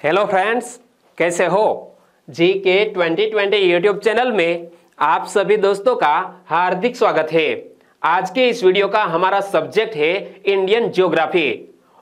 Hello friends, कैसे हो? GK 2020 YouTube channel में आप सभी दोस्तों का हार्दिक स्वागत है। आज के इस वीडियो का हमारा सब्जेक्ट है इंडियन ज्योग्राफी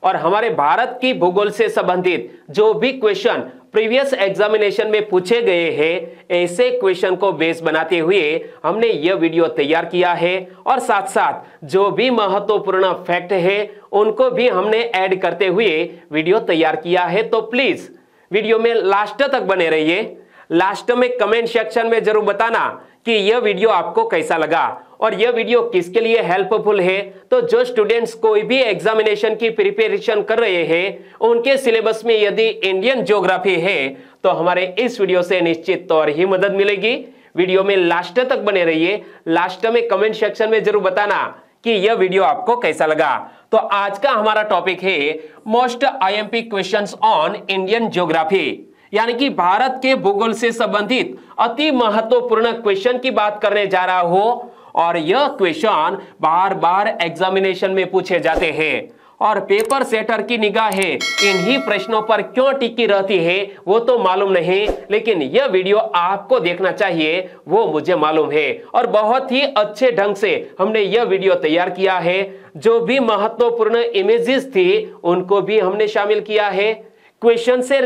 और हमारे भारत की भूगोल से संबंधित जो भी क्वेश्चन प्रीवियस एग्जामिनेशन में पूछे गए हैं, ऐसे क्वेश्चन को बेस बनाते हुए हमने यह वीडियो तैयार किया है और साथ साथ जो भी महत्वपूर्ण फैक्ट है उनको भी हमने ऐड करते हुए वीडियो तैयार किया है। तो प्लीज वीडियो में लास्ट तक बने रहिए। लास्ट में कमेंट सेक्शन में जरूर बताना कि यह वीडियो आपको कैसा लगा और यह वीडियो किसके लिए हेल्पफुल है। तो जो स्टूडेंट्स कोई भी एग्जामिनेशन की प्रिपरेशन कर रहे हैं, उनके सिलेबस में यदि इंडियन ज्योग्राफी है तो हमारे इस वीडियो से निश्चित तौर ही मदद मिलेगी। वीडियो में लास्ट तक बने रहिए। लास्ट में कमेंट सेक्शन में जरूर बताना कि यह वीडियो आपको कैसा लगा। तो आज का हमारा टॉपिक है most IMP questions on Indian geography, यानी कि भारत के भूगोल से संबंधित अति महत्वपूर्ण क्वेश्चन की बात करने जा रहा हूं। और यह क्वेश्चन बार बार एग्जामिनेशन में पूछे जाते हैं और पेपर सेटर की निगाहें इन्हीं प्रश्नों पर क्यों टिकी रहती है वो तो मालूम नहीं, लेकिन यह वीडियो आपको देखना चाहिए वो मुझे मालूम है। और बहुत ही अच्छे ढंग से हमने यह वीडियो तैयार किया है। जो भी महत्वपूर्ण इमेजेस थी उनको भी हमने शामिल किया है। क्वेश्चन से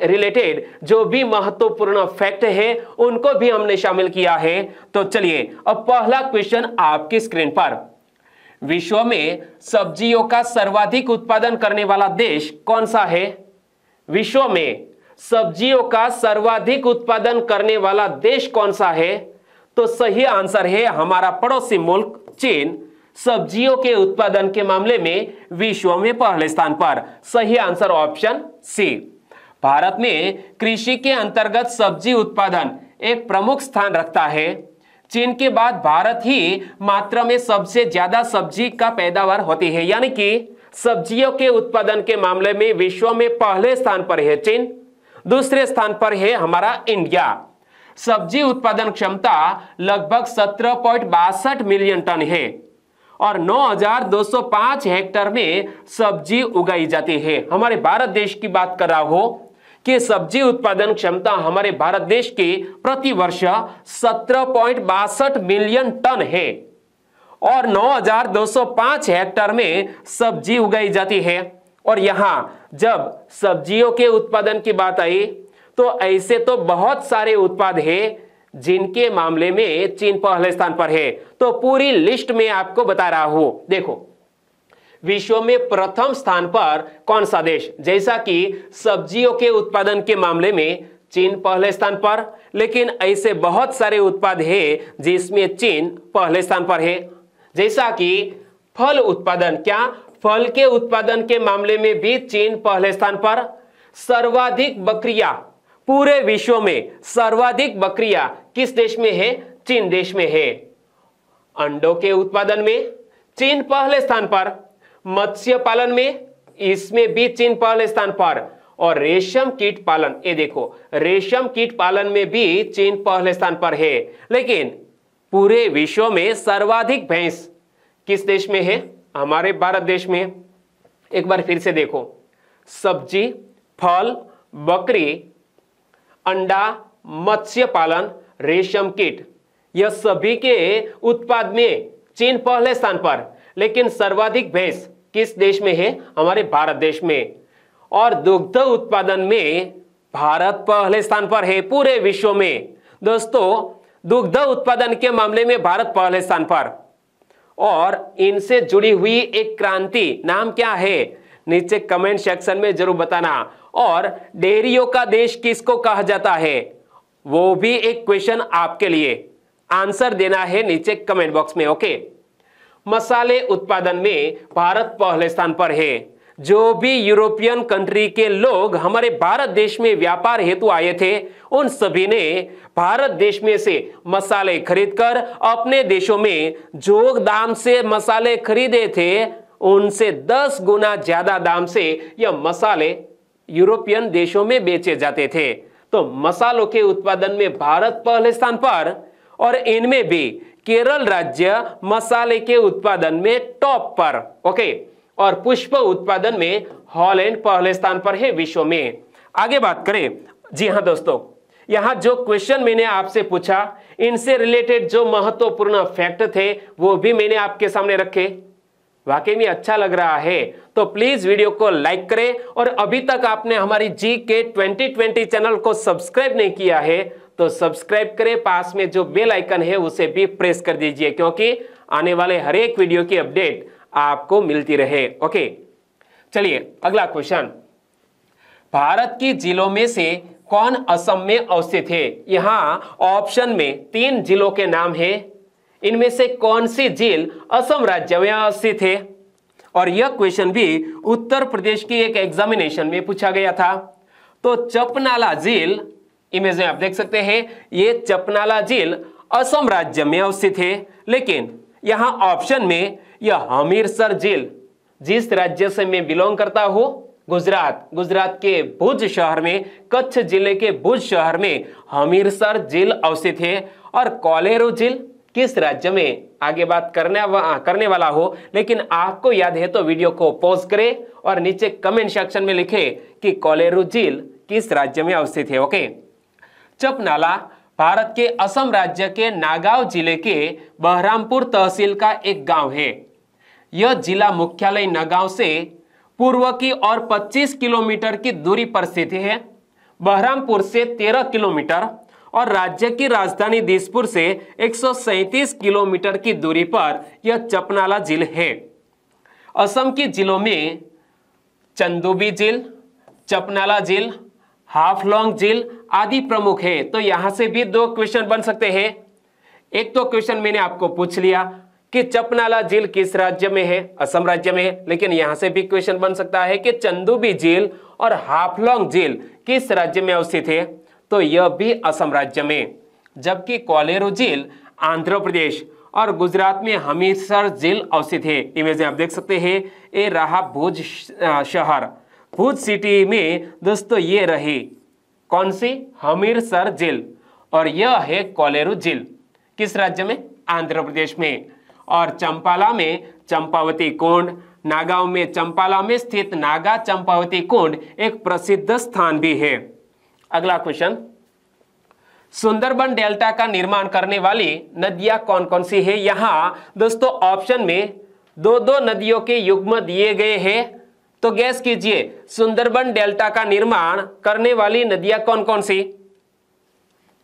रिलेटेड जो भी महत्वपूर्ण फैक्ट है उनको भी हमने शामिल किया है। तो चलिए अब पहला क्वेश्चन आपकी स्क्रीन पर। विश्व में सब्जियों का सर्वाधिक उत्पादन करने वाला देश कौन सा है? विश्व में सब्जियों का सर्वाधिक उत्पादन करने वाला देश कौन सा है? तो सही आंसर है हमारा पड़ोसी मुल्क चीन। सब्जियों के उत्पादन के मामले में विश्व में पहले स्थान पर। सही आंसर ऑप्शन सी। भारत में कृषि के अंतर्गत सब्जी उत्पादन एक प्रमुख स्थान रखता है। चीन के बाद भारत ही मात्रा में सबसे ज्यादा सब्जी का पैदावार होती है, यानी कि सब्जियों के उत्पादन के मामले में विश्व में पहले स्थान पर है चीन। दूसरे स्थान पर है हमारा इंडिया। सब्जी उत्पादन क्षमता लगभग 17.62 मिलियन टन है और 9,205 हेक्टेयर में सब्जी उगाई जाती है। हमारे भारत देश की बात कर रहा हो कि सब्जी उत्पादन क्षमता हमारे भारत देश की प्रति वर्ष 17.62 मिलियन टन है और 9,205 हेक्टेयर में सब्जी उगाई जाती है। और यहां जब सब्जियों के उत्पादन की बात आई तो ऐसे तो बहुत सारे उत्पाद है जिनके मामले में चीन पहले स्थान पर है। तो पूरी लिस्ट में आपको बता रहा हूं। देखो, विश्व में प्रथम स्थान पर कौन सा देश? जैसा कि सब्जियों के उत्पादन के मामले में चीन पहले स्थान पर, लेकिन ऐसे बहुत सारे उत्पाद है जिसमें चीन पहले स्थान पर है। जैसा कि फल उत्पादन, क्या फल के उत्पादन के मामले में भी चीन पहले स्थान पर। सर्वाधिक बकरियां, पूरे विश्व में सर्वाधिक बकरियां किस देश में है? चीन देश में है। अंडों के उत्पादन में चीन पहले स्थान पर। मत्स्य पालन में इसमें भी चीन पहले स्थान पर। और रेशम कीट पालन, ये देखो, रेशम कीट पालन में भी चीन पहले स्थान पर है। लेकिन पूरे विश्व में सर्वाधिक भैंस किस देश में है? हमारे भारत देश में। एक बार फिर से देखो, सब्जी, फल, बकरी, अंडा, मत्स्य पालन, रेशम कीट, यह सभी के उत्पाद में चीन पहले स्थान पर, लेकिन सर्वाधिक भैंस किस देश में है? हमारे भारत देश में। और दुग्ध उत्पादन में भारत पहले स्थान पर है पूरे विश्व में। दोस्तों, दुग्ध उत्पादन के मामले में भारत पहले स्थान पर। और इनसे जुड़ी हुई एक क्रांति, नाम क्या है? नीचे कमेंट सेक्शन में जरूर बताना। और डेयरियों का देश किसको कहा जाता है? वो भी एक क्वेश्चन आपके लिए, आंसर देना है नीचे कमेंट बॉक्स में। ओके, मसाले उत्पादन में भारत पहले स्थान पर है। जो भी यूरोपियन कंट्री के लोग हमारे भारत देश में व्यापार हेतु आए थे, उन सभी ने भारत देश में से मसाले खरीदकर अपने देशों में जो दाम से मसाले खरीदे थे उनसे 10 गुना ज्यादा दाम से यह मसाले यूरोपियन देशों में बेचे जाते थे। तो मसालों के उत्पादन में भारत पहले स्थान पर और इनमें भी केरल राज्य मसाले के उत्पादन में टॉप पर। ओके, और पुष्प उत्पादन में हॉलैंड पहले स्थान पर है विश्व में। आगे बात करें, जी हाँ दोस्तों, यहां जो क्वेश्चन मैंने आपसे पूछा इनसे रिलेटेड जो महत्वपूर्ण फैक्ट थे वो भी मैंने आपके सामने रखे। वाकई में अच्छा लग रहा है तो प्लीज वीडियो को लाइक करें, और अभी तक आपने हमारी जीके 2020 चैनल को सब्सक्राइब नहीं किया है तो सब्सक्राइब करें, पास में जो बेल आइकन है उसे भी प्रेस कर दीजिए, क्योंकि आने वाले हर एक वीडियो की अपडेट आपको मिलती रहे। ओके, चलिए अगला क्वेश्चन, भारत की जिलों में से कौन असम में अवस्थित है? यहां ऑप्शन में 3 जिलों के नाम है, इनमें से कौन सी झील असम राज्य में अवस्थित है? और यह क्वेश्चन भी उत्तर प्रदेश की एक एग्जामिनेशन में पूछा गया था। तो चपनाला झील, इमेज में आप देख सकते हैं, ये चपनाला झील असम राज्य में अवस्थित है, लेकिन यहां ऑप्शन में यह हमीरसर झील, जिस राज्य से मैं बिलोंग करता हूं, गुजरात के भुज शहर में, कच्छ जिले के भुज शहर में हमीरसर झील अवस्थित है। और कोलेरू झील किस राज्य में, आगे बात करने वाला हो, लेकिन आपको याद है तो वीडियो को पॉज करें और नीचे कमेंट सेक्शन में लिखें कि कोलेरू झील किस राज्य में अवस्थित है। ओके, चपनाला भारत के असम राज्य के नागांव जिले के बहरामपुर तहसील का एक गांव है। यह जिला मुख्यालय नगांव से पूर्व की ओर 25 किलोमीटर की दूरी पर स्थित है, बहरामपुर से 13 किलोमीटर और राज्य की राजधानी दिसपुर से 137 किलोमीटर की दूरी पर यह चपनाला झील है। असम की जिलों में चंदुबी झील, चपनाला झील, हाफलॉन्ग झील आदि प्रमुख है। तो यहां से भी 2 क्वेश्चन बन सकते हैं। एक तो क्वेश्चन मैंने आपको पूछ लिया कि चपनाला झील किस राज्य में है, असम राज्य में है, लेकिन यहां से भी क्वेश्चन बन सकता है कि चंदुबी झील और हाफलॉन्ग झील किस राज्य में अवस्थित है, तो यह भी असम राज्य में। जबकि कोलेरू झील आंध्र प्रदेश और गुजरात में हमीरसर झील अवस्थित है। इमेज में आप देख सकते हैं, ये रहा भुज शहर, भुज सिटी में दोस्तों ये रही कौन सी, हमीरसर झील, और यह है कोलेरू झील, किस राज्य में, आंध्र प्रदेश में। और चंपाला में चंपावती कुंड, नागांव में चंपाला में स्थित नागा चंपावती कुंड एक प्रसिद्ध स्थान भी है। अगला क्वेश्चन, सुंदरबन डेल्टा का निर्माण करने वाली नदियां कौन कौन सी है? यहां दोस्तों ऑप्शन में 2 नदियों के युग्म दिए गए हैं, तो गैस कीजिए सुंदरबन डेल्टा का निर्माण करने वाली नदियां कौन कौन सी?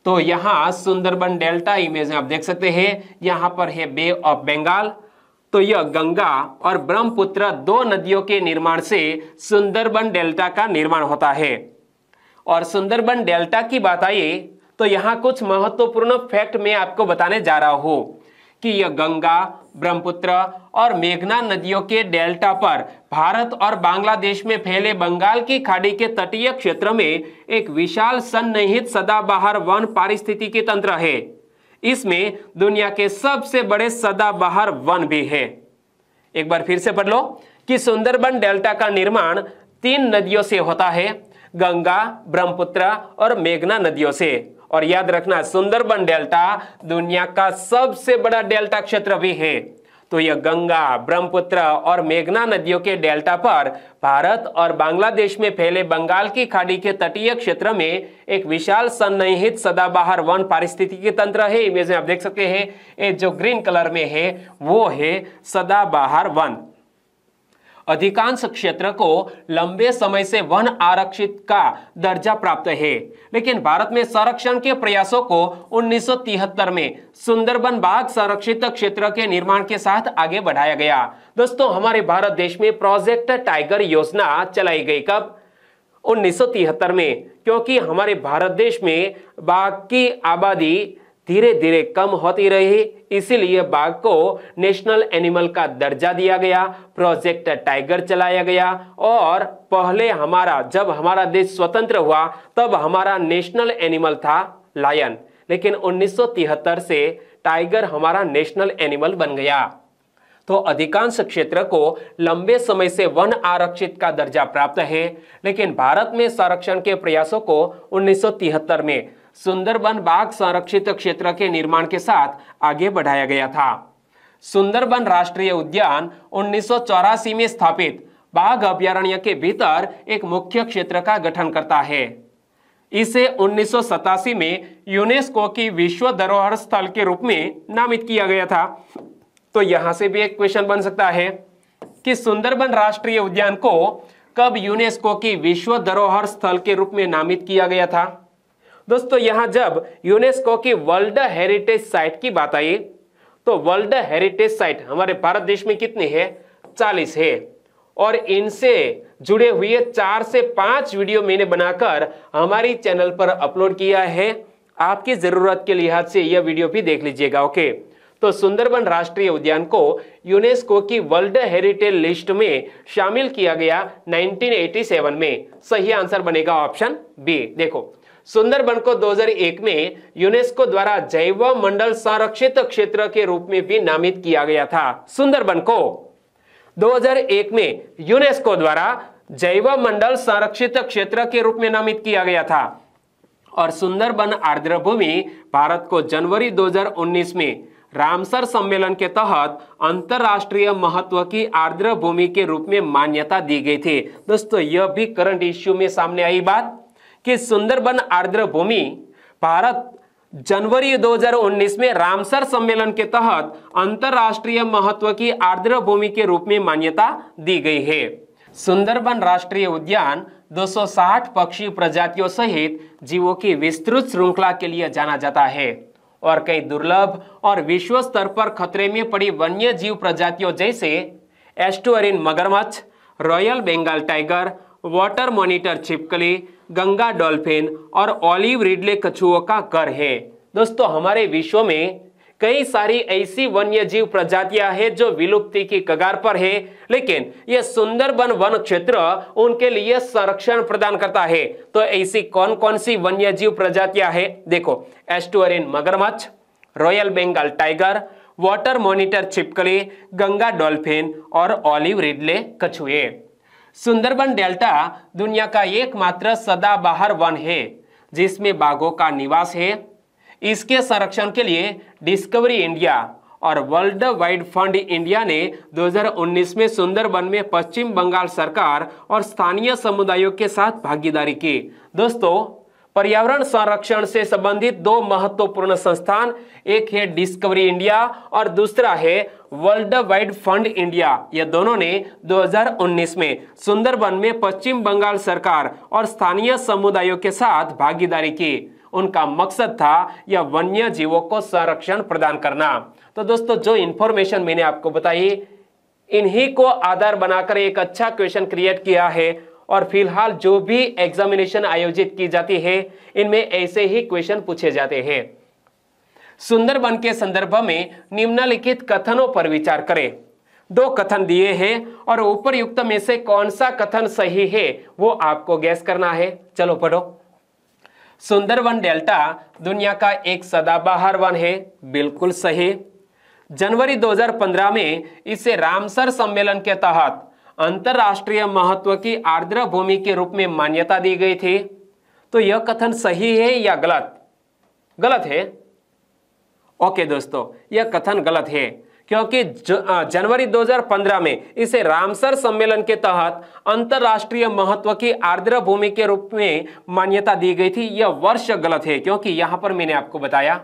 तो यहां सुंदरबन डेल्टा, इमेज में आप देख सकते हैं, यहां पर है बे ऑफ बंगाल। तो यह गंगा और ब्रह्मपुत्र 2 नदियों के निर्माण से सुंदरबन डेल्टा का निर्माण होता है। और सुंदरबन डेल्टा की बात आई तो यहां कुछ महत्वपूर्ण फैक्ट मैं आपको बताने जा रहा हूं कि यह गंगा, ब्रह्मपुत्र और मेघना नदियों के डेल्टा पर भारत और बांग्लादेश में फैले बंगाल की खाड़ी के तटीय क्षेत्र में एक विशाल सन्निहित सदाबहार वन पारिस्थितिकी तंत्र है। इसमें दुनिया के सबसे बड़े सदाबहार वन भी है। एक बार फिर से पढ़ लो कि सुंदरबन डेल्टा का निर्माण 3 नदियों से होता है, गंगा, ब्रह्मपुत्र और मेघना नदियों से। और याद रखना, सुंदरबन डेल्टा दुनिया का सबसे बड़ा डेल्टा क्षेत्र भी है। तो यह गंगा, ब्रह्मपुत्र और मेघना नदियों के डेल्टा पर भारत और बांग्लादेश में फैले बंगाल की खाड़ी के तटीय क्षेत्र में एक विशाल सन्निहित सदाबहार वन पारिस्थितिकी तंत्र है। इमेज में आप देख सकते हैं, ये जो ग्रीन कलर में है वो है सदाबहार वन। अधिकांश क्षेत्र को लंबे समय से वन आरक्षित का दर्जा प्राप्त है, लेकिन भारत में संरक्षण के प्रयासों को 1973 में सुंदरबन बाघ संरक्षित क्षेत्र के निर्माण के साथ आगे बढ़ाया गया। दोस्तों, हमारे भारत देश में प्रोजेक्ट टाइगर योजना चलाई गई कब? 1973 में, क्योंकि हमारे भारत देश में बाघ की आबादी धीरे धीरे कम होती रही, इसीलिए बाघ को नेशनल एनिमल का दर्जा दिया गया, प्रोजेक्ट टाइगर चलाया गया। और पहले जब हमारा देश स्वतंत्र हुआ तब हमारा नेशनल एनिमल था लायन, लेकिन 1973 से टाइगर हमारा नेशनल एनिमल बन गया। तो अधिकांश क्षेत्र को लंबे समय से वन आरक्षित का दर्जा प्राप्त है, लेकिन भारत में संरक्षण के प्रयासों को 1973 में सुंदरबन बाघ संरक्षित क्षेत्र के निर्माण के साथ आगे बढ़ाया गया था। सुंदरबन राष्ट्रीय उद्यान 1984 में स्थापित बाघ अभयारण्य के भीतर एक मुख्य क्षेत्र का गठन करता है। इसे 1987 में यूनेस्को की विश्व धरोहर स्थल के रूप में नामित किया गया था। तो यहां से भी एक क्वेश्चन बन सकता है कि सुंदरबन राष्ट्रीय उद्यान को कब यूनेस्को की विश्व धरोहर स्थल के रूप में नामित किया गया था। दोस्तों यहां जब यूनेस्को की वर्ल्ड हेरिटेज साइट की बात आई तो वर्ल्ड हेरिटेज साइट हमारे भारत देश में कितनी है, 40 है। और इनसे जुड़े हुए 4 से 5 वीडियो मैंने बनाकर हमारी चैनल पर अपलोड किया है। आपकी जरूरत के लिहाज से यह वीडियो भी देख लीजिएगा। ओके, तो सुंदरबन राष्ट्रीय उद्यान को यूनेस्को की वर्ल्ड हेरिटेज लिस्ट में शामिल किया गया 1987 में। सही आंसर बनेगा ऑप्शन बी। देखो, सुंदरबन को 2001 में यूनेस्को द्वारा जैव मंडल संरक्षित क्षेत्र के रूप में भी नामित किया गया था। सुंदरबन को 2001 में यूनेस्को द्वारा जैव मंडल संरक्षित क्षेत्र के रूप में नामित किया गया था। और सुंदरबन आर्द्र भूमि भारत को जनवरी 2019 में रामसर सम्मेलन के तहत अंतरराष्ट्रीय महत्व की आर्द्र भूमि के रूप में मान्यता दी गई थी। दोस्तों यह भी करंट इश्यू में सामने आई बात कि सुंदरबन आर्द्र भूमि भारत जनवरी 2019 में रामसर सम्मेलन के तहत अंतरराष्ट्रीय महत्व की आर्द्र भूमि के रूप में मान्यता दी गई है। सुंदरबन राष्ट्रीय उद्यान 260 पक्षी प्रजातियों सहित जीवों की विस्तृत श्रृंखला के लिए जाना जाता है और कई दुर्लभ और विश्व स्तर पर खतरे में पड़ी वन्य जीव प्रजातियों जैसे एस्टुअरिन मगरमच्छ, royal Bengal tiger, water monitor छिपकली, गंगा डॉल्फिन और ऑलिव रिडले कछुओं का घर है। दोस्तों हमारे विश्व में कई सारी ऐसी वन्य जीव प्रजातियां हैं जो विलुप्ति की कगार पर है, लेकिन यह सुंदरबन वन क्षेत्र उनके लिए संरक्षण प्रदान करता है। तो ऐसी कौन कौन सी वन्य जीव प्रजातियां हैं? देखो, एस्टुअरिन मगरमच्छ, royal Bengal tiger, water monitor छिपकली, गंगा डॉल्फिन और ऑलिव रिडले कछुए। सुंदरबन डेल्टा दुनिया का एकमात्र सदाबहार वन है जिसमें बाघों का निवास है। इसके संरक्षण के लिए डिस्कवरी इंडिया और वर्ल्ड वाइड फंड इंडिया ने 2019 में सुंदरबन में पश्चिम बंगाल सरकार और स्थानीय समुदायों के साथ भागीदारी की। दोस्तों पर्यावरण संरक्षण से संबंधित 2 महत्वपूर्ण संस्थान, एक है डिस्कवरी इंडिया और दूसरा है वर्ल्ड वाइड फंड इंडिया। ये दोनों ने 2019 में सुंदरबन में पश्चिम बंगाल सरकार और स्थानीय समुदायों के साथ भागीदारी की। उनका मकसद था यह वन्य जीवों को संरक्षण प्रदान करना। तो दोस्तों जो इंफॉर्मेशन मैंने आपको बताई इन्हीं को आधार बनाकर एक अच्छा क्वेश्चन क्रिएट किया है और फिलहाल जो भी एग्जामिनेशन आयोजित की जाती है इनमें ऐसे ही क्वेश्चन पूछे जाते हैं। सुंदरबन के संदर्भ में निम्नलिखित कथनों पर विचार करें। 2 कथन दिए हैं और उपरयुक्त में से कौन सा कथन सही है वो आपको गैस करना है। चलो पढ़ो। सुंदरबन डेल्टा दुनिया का एक सदाबहार वन है, बिल्कुल सही। जनवरी 2015 में इसे रामसर सम्मेलन के तहत अंतरराष्ट्रीय महत्व की आर्द्र भूमि के रूप में मान्यता दी गई थी। तो यह कथन सही है या गलत? गलत है। ओके दोस्तों, यह कथन गलत है क्योंकि जनवरी 2015 में इसे रामसर सम्मेलन के तहत अंतरराष्ट्रीय महत्व की आर्द्र भूमि के रूप में मान्यता दी गई थी। यह वर्ष गलत है क्योंकि यहां पर मैंने आपको बताया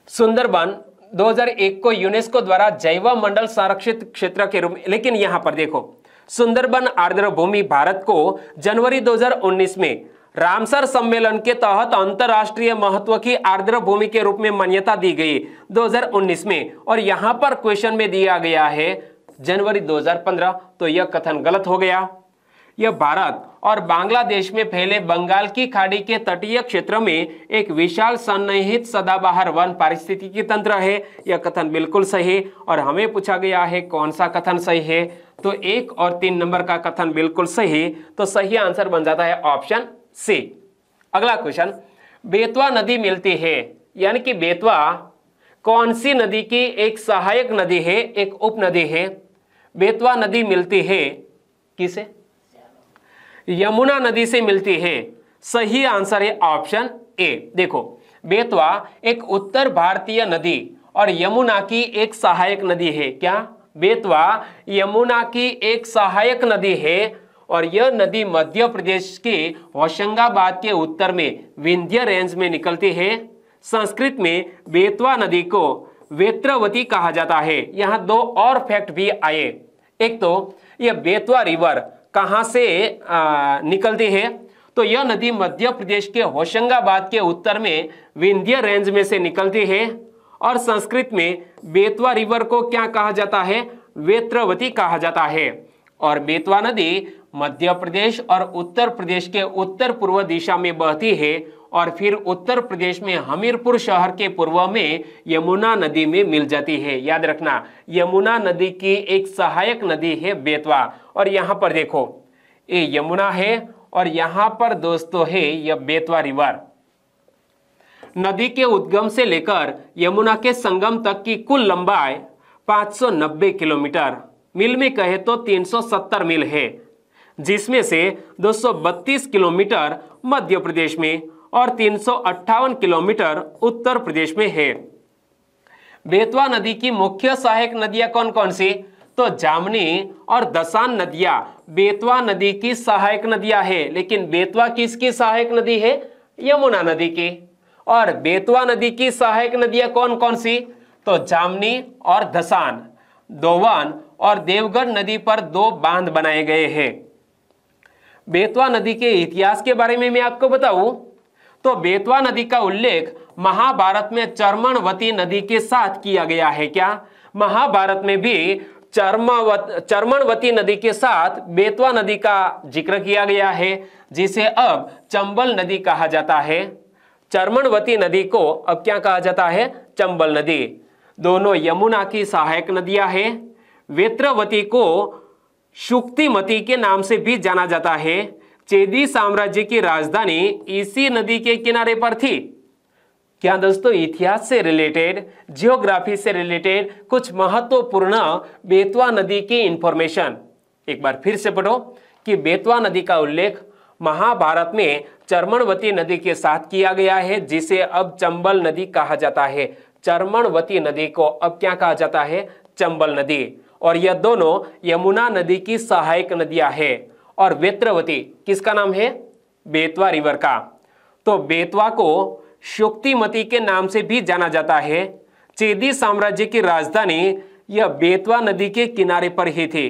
सुंदरबन 2001 को यूनेस्को द्वारा जैव मंडल संरक्षित क्षेत्र के रूप में, लेकिन यहां पर देखो सुंदरबन आर्द्र भूमि भारत को जनवरी 2019 में रामसर सम्मेलन के तहत अंतरराष्ट्रीय महत्व की आर्द्र भूमि के रूप में मान्यता दी गई 2019 में और यहां पर क्वेश्चन में दिया गया है जनवरी 2015। तो यह कथन गलत हो गया। यह भारत और बांग्लादेश में फैले बंगाल की खाड़ी के तटीय क्षेत्र में एक विशाल सन्निहित सदाबहार वन पारिस्थितिकी तंत्र है। यह कथन बिल्कुल सही। और हमें पूछा गया है कौन सा कथन सही है, तो 1 और 3 नंबर का कथन बिल्कुल सही। तो सही आंसर बन जाता है ऑप्शन सी। अगला क्वेश्चन, बेतवा नदी मिलती है, यानी कि बेतवा कौन सी नदी की एक सहायक नदी है, एक उपनदी है? बेतवा नदी मिलती है किसे? यमुना नदी से मिलती है। सही आंसर है ऑप्शन ए। देखो बेतवा एक उत्तर भारतीय नदी और यमुना की एक सहायक नदी है। क्या? बेतवा यमुना की एक सहायक नदी है और यह नदी मध्य प्रदेश के होशंगाबाद के उत्तर में विंध्य रेंज में निकलती है। संस्कृत में बेतवा नदी को वेत्रवती कहा जाता है। यहाँ दो और फैक्ट भी आए। एक तो यह बेतवा रिवर कहाँ से निकलती है, तो यह नदी मध्य प्रदेश के होशंगाबाद के उत्तर में विंध्य रेंज में से निकलती है और संस्कृत में बेतवा रिवर को क्या कहा जाता है, वेत्रवती कहा जाता है। और बेतवा नदी मध्य प्रदेश और उत्तर प्रदेश के उत्तर पूर्व दिशा में बहती है और फिर उत्तर प्रदेश में हमीरपुर शहर के पूर्व में यमुना नदी में मिल जाती है। याद रखना, यमुना नदी की एक सहायक नदी है बेतवा। और यहाँ पर देखो, ये यमुना है और यहाँ पर दोस्तों है यह बेतवा रिवर। नदी के उद्गम से लेकर यमुना के संगम तक की कुल लंबाई 590 किलोमीटर, मील में कहे तो 370 मील है, जिसमें से 232 किलोमीटर मध्य प्रदेश में और 358 किलोमीटर उत्तर प्रदेश में है। बेतवा नदी की मुख्य सहायक नदियां कौन कौन सी, तो जामनी और दसान नदियां बेतवा नदी की सहायक नदियां है। लेकिन बेतवा किसकी सहायक नदी है, यमुना नदी की। और बेतवा नदी की सहायक नदियां कौन कौन सी, तो जामनी और दसान। दोवन और देवगढ़ नदी पर दो बांध बनाए गए हैं। बेतवा नदी के इतिहास के बारे में मैं आपको बताऊं तो बेतवा नदी का उल्लेख महाभारत में चर्मणवती नदी के साथ किया गया है। क्या महाभारत में भी चर्मणवती नदी के साथ बेतवा नदी का जिक्र किया गया है, जिसे अब चंबल नदी कहा जाता है। चर्मणवती नदी को अब क्या कहा जाता है, चंबल नदी। दोनों यमुना की सहायक नदियां हैं। वेत्रवती को शुक्तिमती के नाम से भी जाना जाता है। चेदी साम्राज्य की राजधानी इसी नदी के किनारे पर थी। क्या दोस्तों, इतिहास से रिलेटेड, जियोग्राफी से रिलेटेड कुछ महत्वपूर्ण बेतवा नदी की इंफॉर्मेशन एक बार फिर से पढ़ो कि बेतवा नदी का उल्लेख महाभारत में चर्मणवती नदी के साथ किया गया है, जिसे अब चंबल नदी कहा जाता है। चर्मणवती नदी को अब क्या कहा जाता है, चंबल नदी। और यह दोनों यमुना नदी की सहायक नदियां हैं। और वेत्रवती किसका नाम है, बेतवा रिवर का। तो बेतवा को शुक्तिमती के नाम से भी जाना जाता है। चेदी साम्राज्य की राजधानी यह बेतवा नदी के किनारे पर ही थी।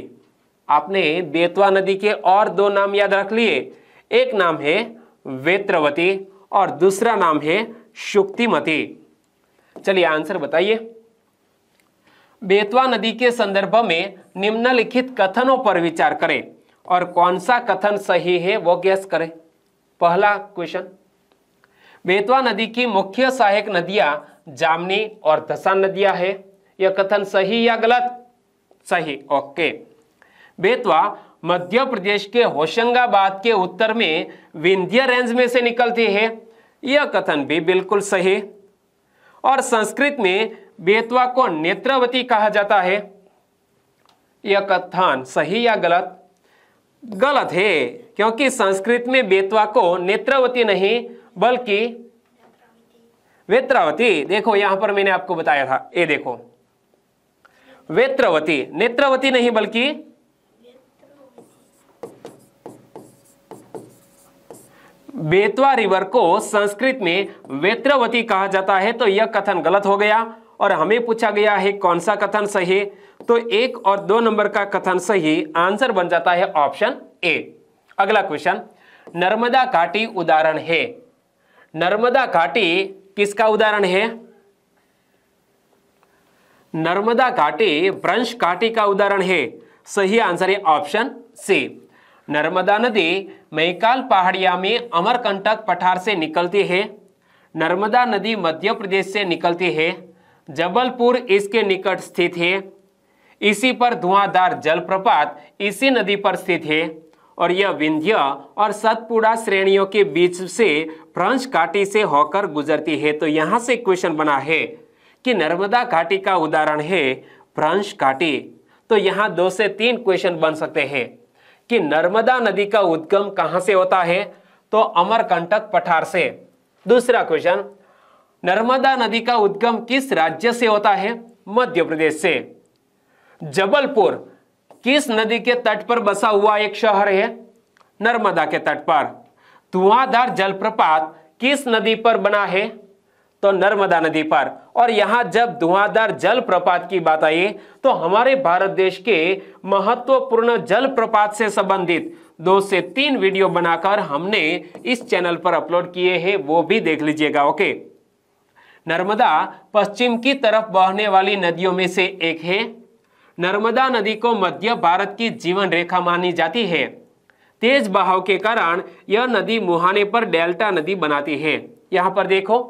आपने बेतवा नदी के और दो नाम याद रख लिए, एक नाम है वेत्रवती और दूसरा नाम है शुक्तिमती। चलिए आंसर बताइए। बेतवा नदी के संदर्भ में निम्नलिखित कथनों पर विचार करें और कौन सा कथन सही है वो गैस करें। पहला क्वेश्चन, बेतवा नदी की मुख्य सहायक नदियां जामनी और दसान नदियां है। यह कथन सही या गलत, सही, ओके। बेतवा मध्य प्रदेश के होशंगाबाद के उत्तर में विंध्य रेंज में से निकलती है। यह कथन भी बिल्कुल सही। और संस्कृत में बेतवा को नेत्रवती कहा जाता है। यह कथन सही या गलत, गलत है, क्योंकि संस्कृत में बेतवा को नेत्रवती नहीं बल्कि वेत्रवती, देखो यहां पर मैंने आपको बताया था, ये देखो वेत्रवती, नेत्रवती नहीं बल्कि बेतवा रिवर को संस्कृत में वेत्रवती कहा जाता है। तो यह कथन गलत हो गया और हमें पूछा गया है कौन सा कथन सही, तो 1 और 2 नंबर का कथन सही। आंसर बन जाता है ऑप्शन ए। अगला क्वेश्चन, नर्मदा घाटी उदाहरण है। नर्मदा घाटी किसका उदाहरण है, नर्मदा घाटी भ्रंश घाटी का उदाहरण है। सही आंसर है ऑप्शन सी। नर्मदा नदी मैकाल पहाड़िया में अमरकंटक पठार से निकलती है। नर्मदा नदी मध्य प्रदेश से निकलती है। जबलपुर इसके निकट स्थित है। इसी पर धुआंधार जलप्रपात इसी नदी पर स्थित है और यह विंध्य और सतपुड़ा श्रेणियों के बीच से भ्रंश घाटी से होकर गुजरती है। तो यहां से क्वेश्चन बना है कि नर्मदा घाटी का उदाहरण है भ्रंश घाटी। तो यहां 2 से 3 क्वेश्चन बन सकते हैं कि नर्मदा नदी का उद्गम कहां से होता है, तो अमरकंटक पठार से। दूसरा क्वेश्चन, नर्मदा नदी का उद्गम किस राज्य से होता है, मध्य प्रदेश से। जबलपुर किस नदी के तट पर बसा हुआ एक शहर है? नर्मदा के तट पर। धुआंधार जलप्रपात किस नदी पर बना है? तो नर्मदा नदी पर। और यहां जब धुआंधार जलप्रपात की बात आई तो हमारे भारत देश के महत्वपूर्ण जलप्रपात से संबंधित 2 से 3 वीडियो बनाकर हमने इस चैनल पर अपलोड किए हैं, वो भी देख लीजिएगा। ओके, नर्मदा पश्चिम की तरफ बहने वाली नदियों में से एक है। नर्मदा नदी को मध्य भारत की जीवन रेखा मानी जाती है। तेज बहाव के कारण यह नदी मुहाने पर डेल्टा नदी बनाती है। यहां पर देखो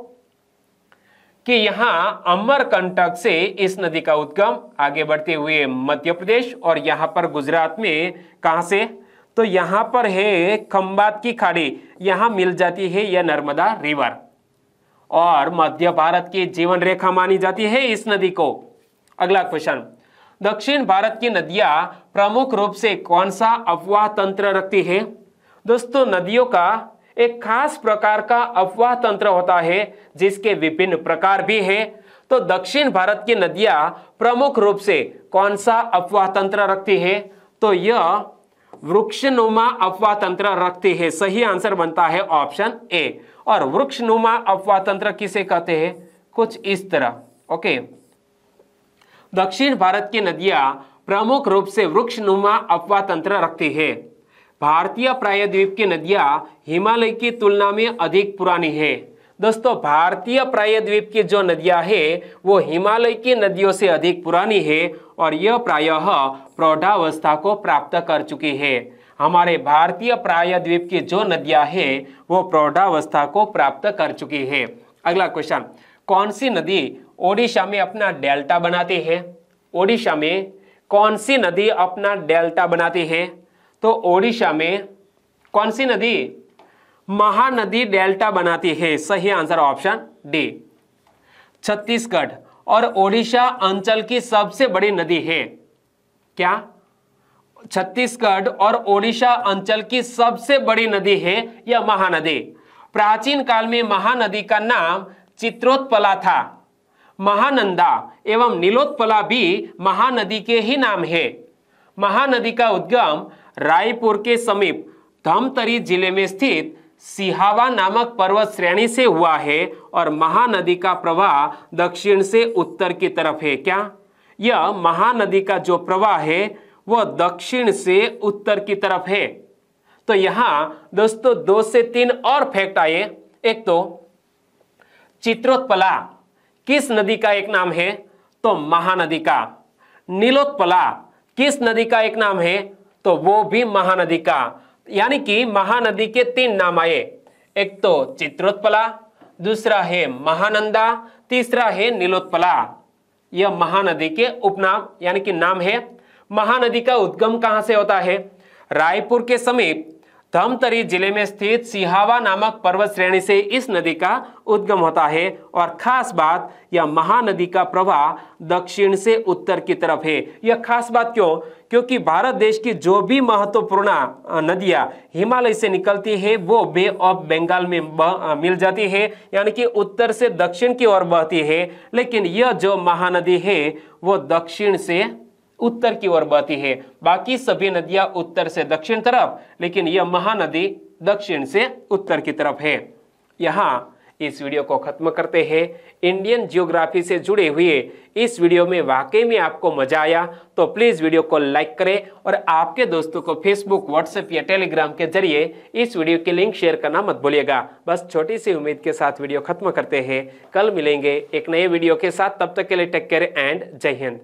कि यहां अमरकंटक से इस नदी का उद्गम आगे बढ़ते हुए मध्य प्रदेश और यहां पर गुजरात में कहां से? तो यहां पर है खंबात की खाड़ी, यहां मिल जाती है यह नर्मदा रिवर और मध्य भारत की जीवन रेखा मानी जाती है इस नदी को। अगला क्वेश्चन, दक्षिण भारत की नदियां प्रमुख रूप से कौन सा अफवाह तंत्र रखती है? दोस्तों, नदियों का एक खास प्रकार का अफवाह तंत्र होता है जिसके विभिन्न प्रकार भी है। तो दक्षिण भारत की नदियां प्रमुख रूप से कौन सा अफवाह तंत्र रखती है? तो यह वृक्षनुमा अफवाह तंत्र रखती है। सही आंसर बनता है ऑप्शन ए। और वृक्षनुमा अफवाह तंत्र किसे कहते हैं? कुछ इस तरह। ओके, दक्षिण भारत की नदियां प्रमुख रूप से वृक्षनुमा अफवाह तंत्र रखती है। भारतीय प्रायद्वीप की नदियां हिमालय की तुलना में अधिक पुरानी है। दोस्तों, भारतीय प्रायद्वीप की जो नदियां हैं वो हिमालय की नदियों से अधिक पुरानी है और यह प्रायः प्रौढ़ावस्था को प्राप्त कर चुकी है। हमारे भारतीय प्रायद्वीप की जो नदियां हैं वो प्रौढ़ावस्था को प्राप्त कर चुकी है। अगला क्वेश्चन, कौन सी नदी ओडिशा में अपना डेल्टा बनाती है? ओडिशा में कौन सी नदी अपना डेल्टा बनाती है? तो ओडिशा में कौन सी नदी महानदी डेल्टा बनाती है? सही आंसर ऑप्शन डी। छत्तीसगढ़ और ओडिशा अंचल की सबसे बड़ी नदी है क्या? छत्तीसगढ़ और ओडिशा अंचल की सबसे बड़ी नदी है यह महानदी। प्राचीन काल में महानदी का नाम चित्रोत्पला था। महानंदा एवं नीलोत्पला भी महानदी के ही नाम है। महानदी का उद्गम रायपुर के समीप धमतरी जिले में स्थित सिहावा नामक पर्वत श्रेणी से हुआ है और महानदी का प्रवाह दक्षिण से उत्तर की तरफ है। क्या? यह महानदी का जो प्रवाह है वह दक्षिण से उत्तर की तरफ है। तो यहां दोस्तों 2 से 3 और फैक्ट आए। एक तो चित्रोत्पला किस नदी का एक नाम है? तो महानदी का। नीलोत्पला किस नदी का एक नाम है? तो वो भी महानदी का। यानी कि महानदी के 3 नाम आए। एक तो चित्रोत्पला, दूसरा है महानंदा, तीसरा है नीलोत्पला। यह महानदी के उपनाम यानी कि नाम है। महानदी का उद्गम कहां से होता है? रायपुर के समीप धमतरी जिले में स्थित सिहावा नामक पर्वत श्रेणी से इस नदी का उद्गम होता है और खास बात यह महानदी का प्रवाह दक्षिण से उत्तर की तरफ है। यह खास बात क्यों? क्योंकि भारत देश की जो भी महत्वपूर्ण नदियां हिमालय से निकलती है वो बे ऑफ बंगाल में मिल जाती है, यानी कि उत्तर से दक्षिण की ओर बहती है। लेकिन यह जो महानदी है वो दक्षिण से उत्तर की ओर बहती है। बाकी सभी नदियां उत्तर से दक्षिण तरफ, लेकिन यह महानदी दक्षिण से उत्तर की तरफ है। यहां इस वीडियो को खत्म करते हैं। इंडियन ज्योग्राफी से जुड़े हुए इस वीडियो में वाकई में आपको मजा आया तो प्लीज वीडियो को लाइक करें और आपके दोस्तों को फेसबुक, व्हाट्सएप या टेलीग्राम के जरिए इस वीडियो की लिंक शेयर करना मत भूलिएगा। बस छोटी सी उम्मीद के साथ वीडियो खत्म करते हैं। कल मिलेंगे एक नए वीडियो के साथ। तब तक के लिए टेक केयर एंड जय हिंद।